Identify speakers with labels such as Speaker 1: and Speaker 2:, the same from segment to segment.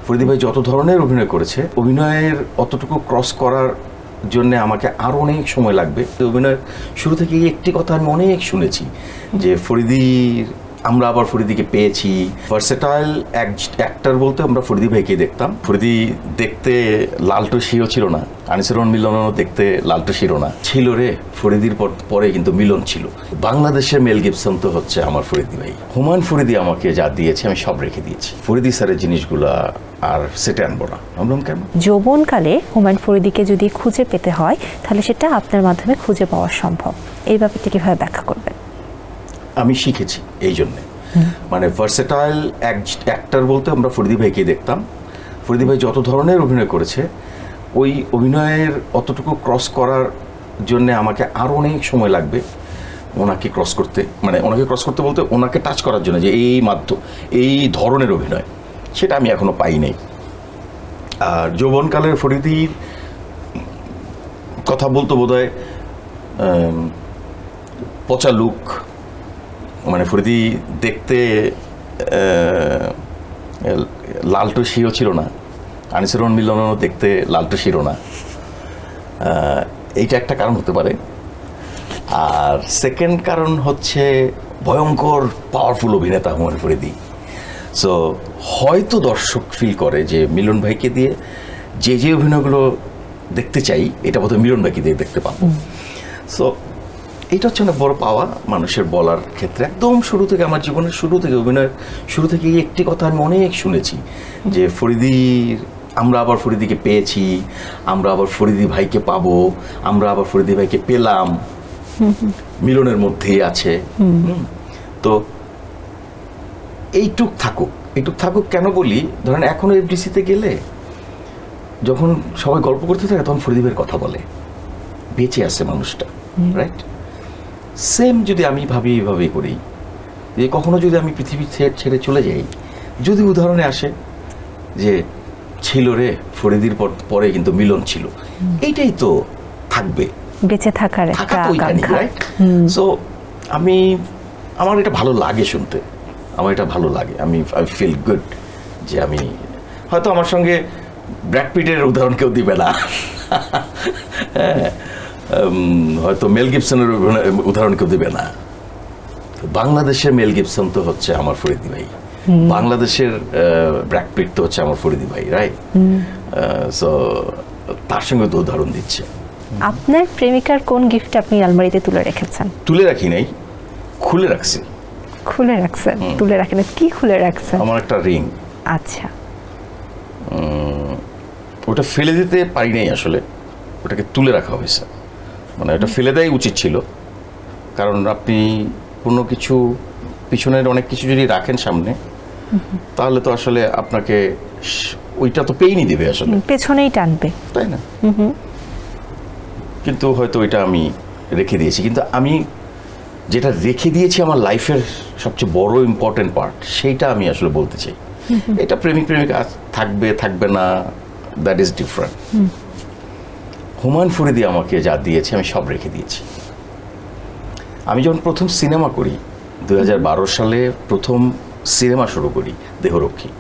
Speaker 1: ফরিদি ভাই যত ধরনের অভিনয় করেছে, অভিনয়ের অতটুকু ক্রস করার জন্য আমাকে আরও অনেক সময় লাগবে। অভিনয়ের শুরু থেকেই একটি কথা আমি অনেক শুনেছি যে আমরা আবার ফরিদিকে পেয়েছি। ভার্সেটাইল অ্যাক্টর বলতে আমরা ফরিদি ভাইকে দেখতাম। ফরিদি দেখতে লালটু শিরো ছিল না, আনিসুর রহমান মিলনও দেখতে লালটু শিরো না ছিল রে। ফরিদির পরে কিন্তু মিলন ছিল। বাংলাদেশের মেল গিবসন তো হচ্ছে আমার ফরিদি ভাই। হুমায়ুন ফরিদি আমাকে যা দিয়েছে আমি সব রেখে দিয়েছি। ফরিদি স্যারের জিনিসগুলো আর সেটে আনবো না। আমরা কেন?
Speaker 2: যৌবনকালে হুমায়ুন ফরিদিকে যদি খুঁজে পেতে হয় তাহলে সেটা আপনার মাধ্যমে খুঁজে পাওয়া সম্ভব। এই ব্যাপারটা কিভাবে ব্যাখ্যা করবেন? আমি
Speaker 1: শিখেছি এই জন্যে, মানে ভার্সেটাইল অ্যাক্টর বলতে আমরা ফরিদি ভাইকে দেখতাম। ফরিদি ভাই যত ধরনের অভিনয় করেছে, ওই অভিনয়ের অতটুকু ক্রস করার জন্য আমাকে আরও অনেক সময় লাগবে ওনাকে ক্রস করতে। মানে ওনাকে ক্রস করতে বলতে ওনাকে টাচ করার জন্য যে এই ধরনের অভিনয়, সেটা আমি এখনও পাই নাই। আর যৌবনকালের ফরিদির কথা বলতে বোধহয় পচা লুক, মানে ফরিদি দেখতে লালটু শিরো ছিল না, আনিসুর রহমান মিলনও দেখতে লালটু শিরো না। এইটা একটা কারণ হতে পারে। আর সেকেন্ড কারণ হচ্ছে ভয়ঙ্কর পাওয়ারফুল অভিনেতা হুমায়ুন ফরিদি। সো হয়তো দর্শক ফিল করে যে মিলন ভাইকে দিয়ে যে অভিনয়গুলো দেখতে চাই, এটা বোধহয় মিলন ভাইকে দিয়ে দেখতে পাবো। সো এটা হচ্ছে অনেক বড় পাওয়া মানুষের বলার ক্ষেত্রে। একদম শুরু থেকে, আমার জীবনের শুরু থেকে, অভিনয়ের শুরু থেকে একটি কথা আমি অনেক শুনেছি যে আমরা আবার ফরিদিকে পেয়েছি, আমরা আবার ফরিদি ভাইকে পাবো, আমরা আবার ফরিদি ভাইকে পেলাম, মিলনের মধ্যেই আছে। তো এইটুক থাকুক কেন বলি, ধরেন এখনো এফডিসিতে গেলে যখন সবাই গল্প করতে থাকে তখন ফরিদি ভাইয়ের কথা বলে, বেঁচে আছে মানুষটা, রাইট? সেম যদি আমি ভাবি এইভাবেই করি যে কখনো যদি আমি পৃথিবী ছেড়ে চলে যাই, যদি উদাহরণে আসে যে ছিল রে ফরিদির পরে কিন্তু মিলন ছিল, এইটাই তো থাকবে, বেঁচে থাকার একটা আকাঙ্ক্ষা। সো আমার এটা ভালো লাগে শুনতে, আমার এটা ভালো লাগে। আই ফিল গুড যে আমি হয়তো আমার সঙ্গে ব্র্যাড পিটের উদাহরণ কেউ দিবে না, হয়তো মেল গিবসনের উদাহরণ কেউ দিবে না। বাংলাদেশের মেল গিবসন তো হচ্ছে আমার ফরিদি ভাই, বাংলাদেশের ব্র্যাড পিট তো হচ্ছে আমার ফরিদি ভাই, রাইট? সো তার সঙ্গে তো উদাহরণ দিচ্ছে।
Speaker 2: আপনার প্রেমিকার কোন গিফট আপনি আলমারিতে তুলে রেখেছেন?
Speaker 1: তুলে রাখি নাই, খুলে রাখছি।
Speaker 2: খুলে রাখছেন? তুলে রাখেন? কি খুলে রাখছেন?
Speaker 1: আমার একটা রিং।
Speaker 2: আচ্ছা।
Speaker 1: ওটা ফেলে দিতে পারি নাই আসলে, ওটাকে তুলে রাখা হয়েছে। মানে ওটা ফেলে দেওয়াই উচিত ছিল, কারণ আপনি কোনো কিছু পিছনের অনেক কিছু যদি রাখেন সামনে, তাহলে তো আসলে আপনাকে ওইটা তো পেইনি দেবে, আসলে
Speaker 2: পেছনেই টানবে,
Speaker 1: তাই না? কিন্তু হয়তো ওইটা আমি রেখে দিয়েছি। কিন্তু আমি যেটা রেখে দিয়েছি আমার লাইফের সবচেয়ে বড় ইম্পর্টেন্ট পার্ট, সেইটা আমি আসলে বলতে চাই। এটা প্রেমিকা থাকবে না, that is different. Humayun Faridi আমাকে যা দিয়েছে আমি সব রেখে দিয়েছি। আমি যখন প্রথম সিনেমা করি 2012 সালে, প্রথম সিনেমা শুরু করি দেহরক্ষী।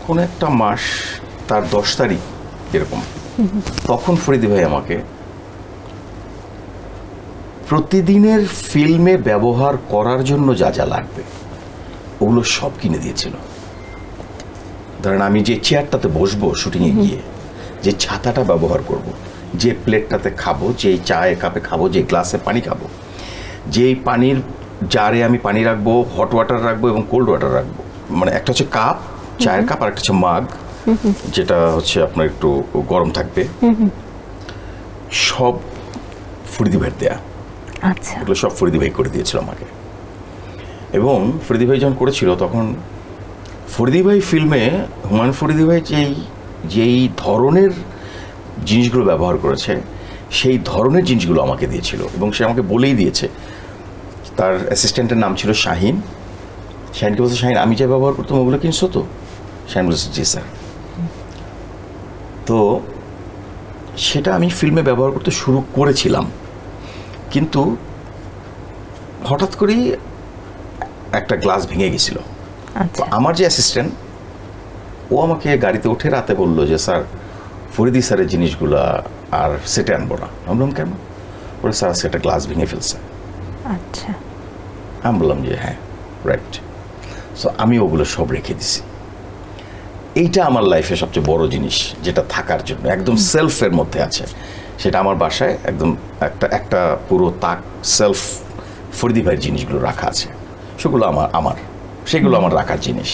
Speaker 1: কোন একটা মাস, তার 10 তারিখ এরকম, তখন ফরিদি ভাই আমাকে প্রতিদিনের ফিল্মে ব্যবহার করার জন্য যা যা লাগবে ওগুলো সব কিনে দিয়েছিল। ধরেন আমি যে চেয়ারটাতে বসবো শুটিংয়ে গিয়ে, যে ছাতাটা ব্যবহার করব, যে প্লেটটাতে খাবো, যে চায়ের কাপে খাবো, যে গ্লাসে পানি খাবো, যেই পানির জারে আমি পানি রাখবো, হট ওয়াটার রাখবো এবং কোল্ড ওয়াটার রাখবো, মানে একটা হচ্ছে কাপ, চায়ের কাপ, আর একটা হচ্ছে মাগ, যেটা হচ্ছে আপনার একটু গরম থাকবে, সব ফরিদি ভাই দেয়া। আচ্ছা, এগুলো সব ফরিদি ভাই করে দিয়েছিল আমাকে। এবং ফরিদি ভাই যখন করেছিল তখন ফরিদি ভাই ফিল্মে হুমায়ুন ফরিদি ভাই যেই ধরনের জিনিসগুলো ব্যবহার করেছে, সেই ধরনের জিনিসগুলো আমাকে দিয়েছিল। এবং সে আমাকে বলেই দিয়েছে, তার অ্যাসিস্ট্যান্টের নাম ছিল শাহিন। শাহিনকে বলছে, শাহিন আমি যা ব্যবহার করতাম ওগুলো কিনছো তো? শাহিন বলছে জি স্যার। তো সেটা আমি ফিল্মে ব্যবহার করতে শুরু করেছিলাম, কিন্তু হঠাৎ করেই একটা গ্লাস ভেঙে গেছিল।
Speaker 2: আচ্ছা
Speaker 1: আমার যে অ্যাসিস্ট্যান্ট ও আমাকে গাড়িতে উঠে রাতে বললো যে স্যার ফরিদি স্যারের জিনিসগুলা আর সেটে আনবো না। আমি বললাম কেন? বলে স্যার আজকে একটা গ্লাস ভেঙে ফেলছে।
Speaker 2: আচ্ছা
Speaker 1: আমি বললাম যে হ্যাঁ রাইট। সো আমি ওগুলো সব রেখে দিছি। এইটা আমার লাইফে সবচেয়ে বড় জিনিস যেটা থাকার জন্য একদম সেলফের মধ্যে আছে, সেটা আমার বাসায় একদম একটা পুরো তাক সেলফ ফরিদি ভাইয়ের জিনিসগুলো রাখা আছে। সেগুলো আমার সেগুলো আমার রাখার জিনিস।